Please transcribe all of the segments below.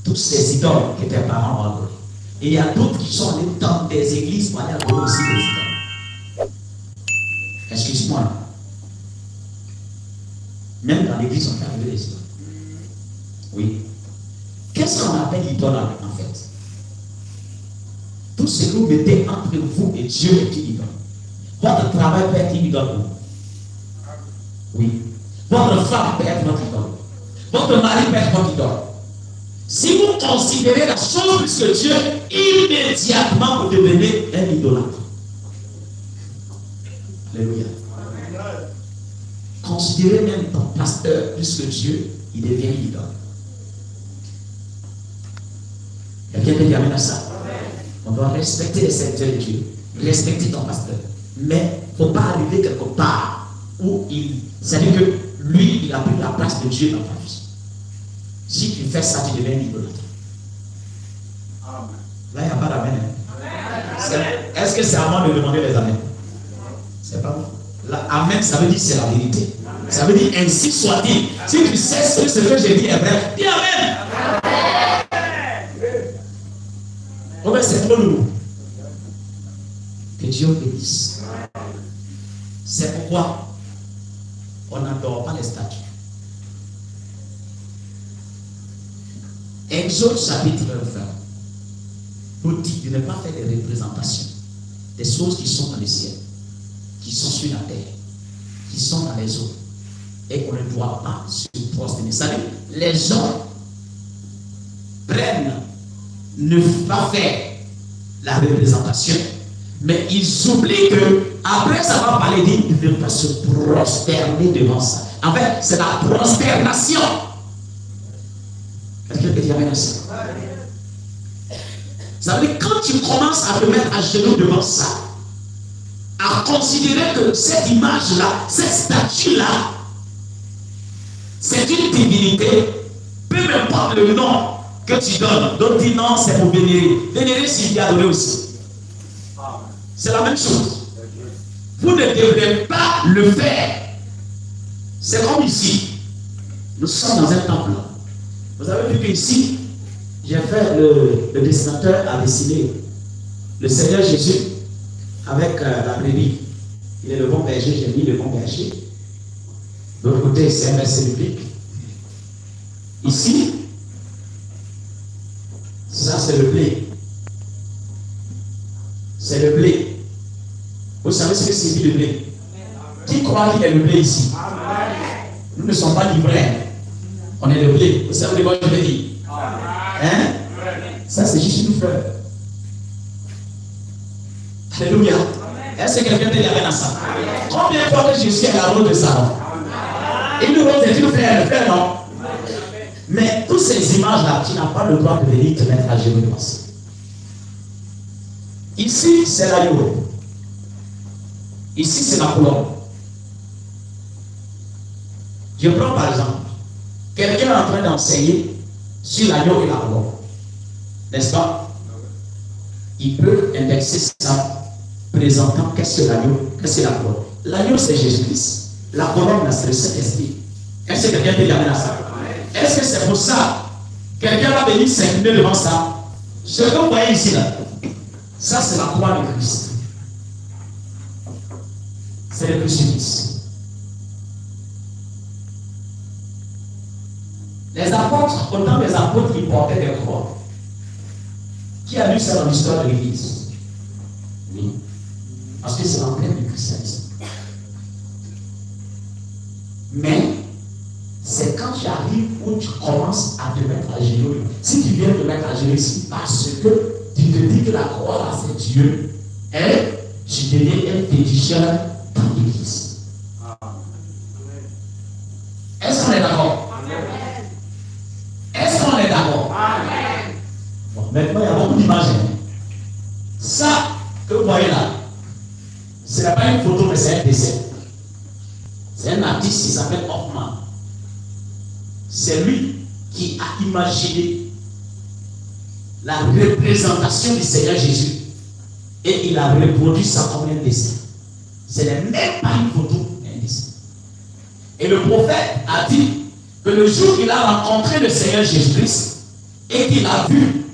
tous ces idoles que tes parents ont adorés. Et il y a d'autres qui sont allés dans des églises pour aller adorer aussi des idoles. Excuse-moi. Même dans l'église, on fait arriver des idoles. Oui. Qu'est-ce qu'on appelle l'idole en fait? Tout ce que vous mettez entre vous et Dieu est une idole. Votre travail peut être une idole pour vous. Oui. Votre femme peut être votre idole. Votre mari peut être votre idole. Si vous considérez la chose plus que Dieu, immédiatement vous devenez un idolâtre. Alléluia. Considérez même ton pasteur plus que Dieu, il devient une idole. Quelqu'un peut dire amen à ça? On doit respecter les serviteurs de Dieu, respecter ton pasteur. Mais il ne faut pas arriver quelque part où c'est-à-dire que lui, il a pris la place de Dieu dans ta vie. Si tu fais ça, tu deviens idolâtre. Là, il n'y a pas d'amen. Est-ce que c'est à moi de demander les amens? C'est pas moi. Là, amen, ça veut dire c'est la vérité. Ça veut dire ainsi soit-il. Si tu sais ce que j'ai dit est vrai, dis amen. Oh ben c'est trop lourd. Que Dieu bénisse. C'est pourquoi on n'adore pas les statues. Exode chapitre 20 nous dit de ne pas faire des représentations des choses qui sont dans le ciel, qui sont sur la terre, qui sont dans les eaux, et qu'on ne doit pas se prosterner. Vous savez, les gens prennent ne pas faire la représentation, mais ils oublient que après avoir parlé ils ne peuvent pas se prosterner devant ça. En fait, c'est la prosternation. Quelqu'un peut dire amen à ça? Ça veut dire quand tu commences à te mettre à genoux devant ça, à considérer que cette image-là, cette statue-là, c'est une divinité, peu importe le nom que tu donnes. D'autres disent non, c'est pour vénérer. Vénérer, c'est y adorer aussi. C'est la même chose. Vous ne devrez pas le faire. C'est comme ici. Nous sommes dans un temple. Vous avez vu qu'ici, j'ai fait le dessinateur a dessiné le Seigneur Jésus avec la brebis. Il est le bon berger, j'ai mis le bon berger. De l'autre côté, c'est un verset biblique. Ici, ça c'est le blé. C'est le blé. Vous savez ce que signifie le blé? Qui croit qu'il est le blé ici? Nous ne sommes pas livrés. On est le blé. Vous savez quoi je veux dire? Hein? Ça c'est juste une fleur. Alléluia. Est-ce que quelqu'un peut dire amen à ça? Combien de fois que je suis à la route de Salon? Une rose est une fleur, non? Mais toutes ces images-là, tu n'as pas le droit de venir te mettre à genoux devant ça. Ici, c'est l'agneau. Ici, c'est la colombe. Je prends par exemple, quelqu'un est en train d'enseigner sur l'agneau et la colombe. N'est-ce pas? Il peut indexer ça, présentant qu'est-ce que l'agneau, qu'est-ce que la colombe. L'agneau, c'est Jésus-Christ. La colombe, c'est le Saint-Esprit. Est-ce que quelqu'un peut y amener à ça? Est-ce que c'est pour ça quelqu'un va venir s'incliner devant ça? Ce que vous voyez ici, là, ça c'est la croix de Christ. C'est le crucifix. Les apôtres, autant les apôtres qui portaient des croix. Qui a lu ça dans l'histoire de l'Église? Oui. Parce que c'est l'emblème du christianisme. Mais c'est quand tu arrives où tu commences à te mettre à genoux. Si tu viens te mettre à genoux ici parce que tu te dis que la croix là c'est Dieu, et tu deviens un féticheur dans l'Église. Est-ce qu'on est d'accord? Est-ce qu'on est d'accord? Bon, maintenant il y a beaucoup d'images. Ça que vous voyez là, ce n'est pas une photo mais c'est un dessin. C'est un artiste qui s'appelle Hoffman. C'est lui qui a imaginé la représentation du Seigneur Jésus. Et il a reproduit ça comme un dessin. Ce n'est même pas une photo, mais un dessin. Et le prophète a dit que le jour qu'il a rencontré le Seigneur Jésus-Christ, et qu'il a vu,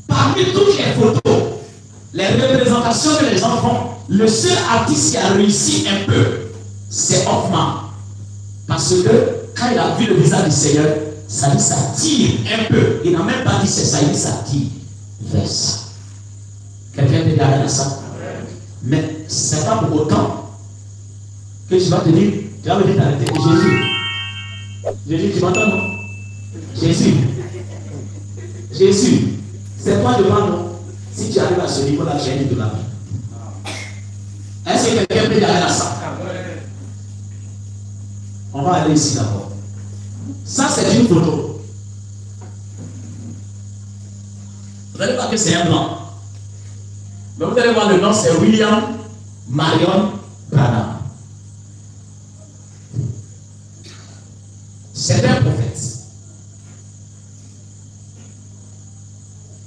parmi toutes les photos, les représentations que les gens font, le seul artiste qui a réussi un peu, c'est Hoffman. Parce que quand il a vu le visage du Seigneur, ça lui s'attire un peu. Il n'a même pas dit c'est ça, il s'attire vers ça. Quelqu'un peut dire à ça. Mais ce n'est pas pour autant que tu vas te dire, tu vas me dire d'arrêter. Jésus, tu m'entends, non? Jésus, c'est toi devant nous. Si tu arrives à ce niveau-là, tu es de la vie. Est-ce que quelqu'un peut dire à ça? On va aller ici d'abord. Ça, c'est une photo. Vous allez voir que c'est un blanc. Mais vous allez voir le nom, c'est William Marion Branham. C'est un prophète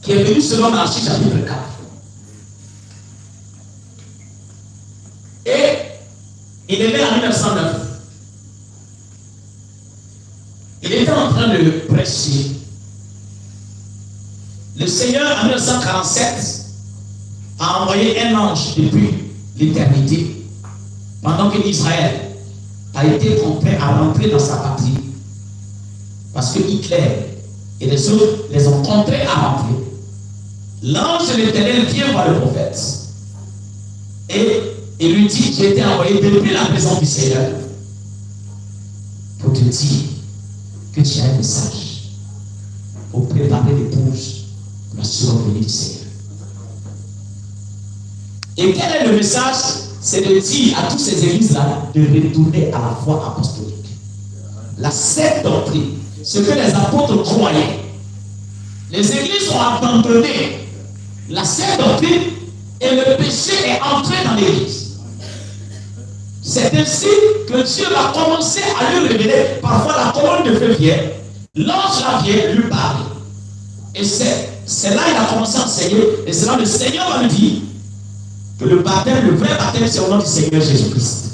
qui est venu selon Malachie chapitre 4. Et il est né en 1909. Il était en train de prêcher. Le Seigneur, en 1947, a envoyé un ange depuis l'éternité, pendant que Israël a été contraint à rentrer dans sa patrie. Parce que Hitler et les autres les ont contraints à rentrer. L'ange de l'Éternel vient voir le prophète. Et il lui dit, j'ai été envoyé depuis la présence du Seigneur pour te dire que tu as un message pour préparer l'épouse pour la seconde venue du Seigneur. Et quel est le message? C'est de dire à toutes ces églises-là de retourner à la foi apostolique. La sainte doctrine, ce que les apôtres croyaient. Les églises ont abandonné la sainte doctrine et le péché est entré dans l'église. C'est ainsi que Dieu va commencer à lui révéler. Parfois la colonne de feu vient, l'ange là vient lui parler. Et c'est là qu'il a commencé à enseigner. Et c'est là le Seigneur va lui dire que le baptême, le vrai baptême, c'est au nom du Seigneur Jésus-Christ.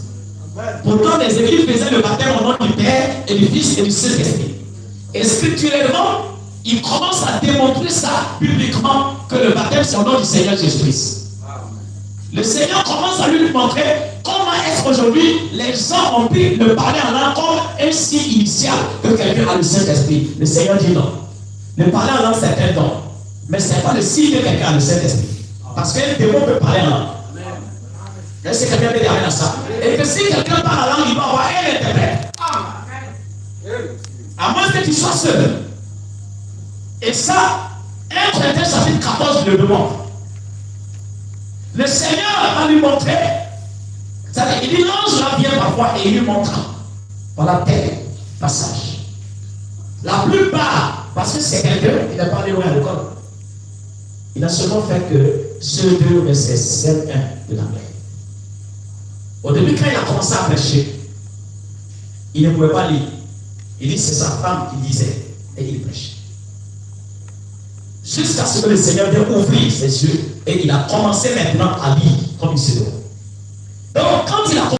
Pourtant, les églises faisaient le baptême au nom du Père et du Fils et du Saint-Esprit. Et scripturalement, il commence à démontrer ça publiquement que le baptême, c'est au nom du Seigneur Jésus-Christ. Le Seigneur commence à lui montrer comment est-ce qu'aujourd'hui les gens ont pris le parler en langue comme un signe initial que quelqu'un a le Saint-Esprit. Le Seigneur dit non. Le parler en langue, c'est un don. Mais ce n'est pas le signe que quelqu'un a le Saint-Esprit. Parce qu'un démon peut parler en langue. Est-ce que quelqu'un peut dire à ça? Et que si quelqu'un parle en langue, il va avoir un interprète. À moins que tu sois seul. Et ça, 1 Corinthiens chapitre 14 le demande. Le Seigneur va lui montrer. Il dit l'ange là vient parfois et il lui montre. Voilà tel passage. La plupart, parce que c'est quelqu'un qui n'a pas allé loin à l'école, il a seulement fait que ce 2 versets 7, 1 de la Bible. Au début, quand il a commencé à prêcher, il ne pouvait pas lire. Il dit c'est sa femme qui lisait et il prêchait. Jusqu'à ce que le Seigneur vienne ouvrir ses yeux et il a commencé maintenant à lire comme il se doit. Donc, quand il a